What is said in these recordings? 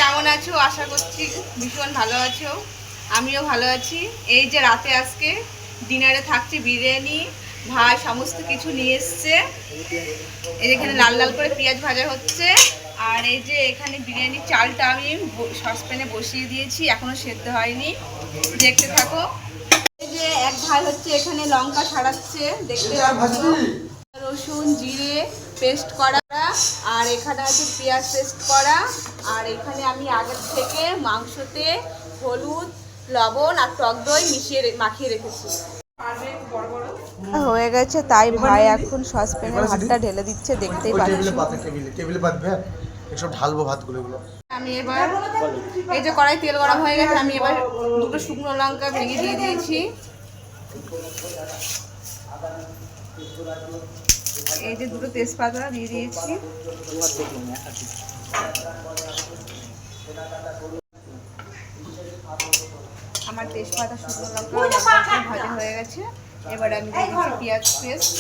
কেমন আছো? আশা করছি ভীষণ ভালো আছো। আমিও ভালো আছি। এই যে রাতে আজকে ডিনারে থাকছে বিরিয়ানি, ভাই সমস্ত কিছু নিয়ে এসছে। এই এখানে লাল লাল করে পেঁয়াজ ভাজা হচ্ছে। আর এই যে এখানে বিরিয়ানির চালটা আমি সসপ্যানে বসিয়ে দিয়েছি, এখনো সেদ্ধ হয়নি। দেখতে থাকো। এই যে এক ভাই হচ্ছে এখানে লঙ্কা ছাড়াচ্ছে, দেখতে পাচ্ছ। রসুন জিরে পেস্ট করা, আর এখানে আছে পেঁয়াজ পেস্ট করা। আর এখানে আমি আগের থেকে মাংসতে হলুদ লবণ আর টক দই মাখিয়ে রেখেছি। হয়ে গেছে, তাই ভাই এখন সসপ্যানে ভাতটা ঢেলে দিচ্ছে, দেখতেই পাচ্ছ। এসব ঢালবো ভাতগুলো। আমি এবার এই যে কড়াই তেল গরম হয়ে গেছে, আমি এবার দুটো শুকনো লঙ্কা ভেঙে দিয়ে দিয়েছি। এই যে দুটো তেজপাতা দিয়ে দিয়েছি। আমার তেজপাতা শুকনো লঙ্কা ভাজা হয়ে গেছে। এবার আমি দিয়ে দিচ্ছি পেঁয়াজ পেস্ট।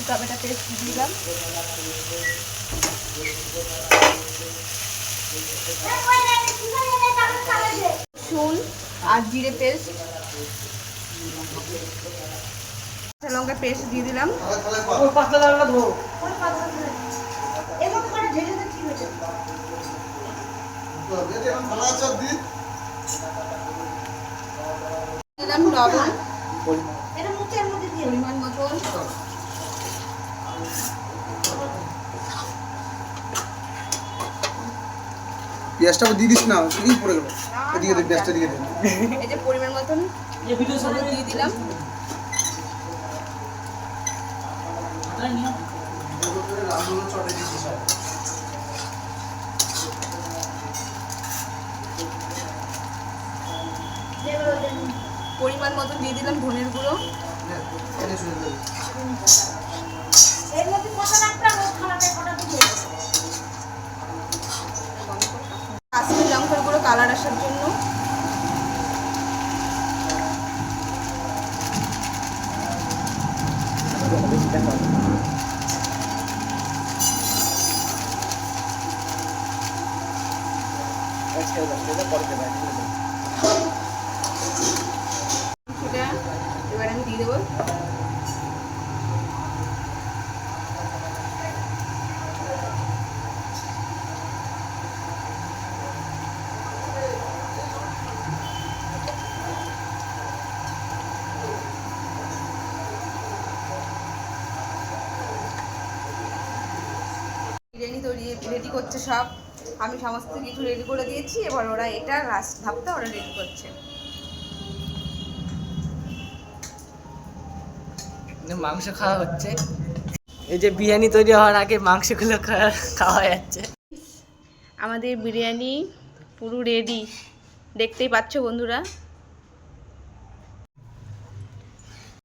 টমেটো পেস্ট দিলাম, রসুন আর জিরে পেস্ট, কাঁচা লঙ্কা পেস্ট দিয়ে দিলাম। দিলাম লবণ পরিমাণ মতন। পেঁয়াজটা দিয়ে দিস না, কি পড়ে গেল। এদিকে দে, পেঁয়াজটা দিয়ে দে। এই যে পরিমাণ মতন হলুদ দিয়ে দিলাম। পরিমাণ মতন দিয়ে দিলাম ধনের গুঁড়ো। কাশ্মীর লঙ্কার গুঁড়ো কালার আসার জন্য। সেটা এবার আমি দিয়ে দেবো। বিরিয়ানি তৈরি রেডি করছে সব, আমি সমস্ত কিছু রেডি করে দিয়েছি। এবার ওরা এটা লাস্ট ধাপটা ওরা রেডি করছে। মাংস খাওয়া হচ্ছে। এই যে বিরিয়ানি তৈরি হওয়ার আগে মাংসগুলো খাওয়া যাচ্ছে। আমাদের বিরিয়ানি পুরো রেডি, দেখতেই পাচ্ছ বন্ধুরা।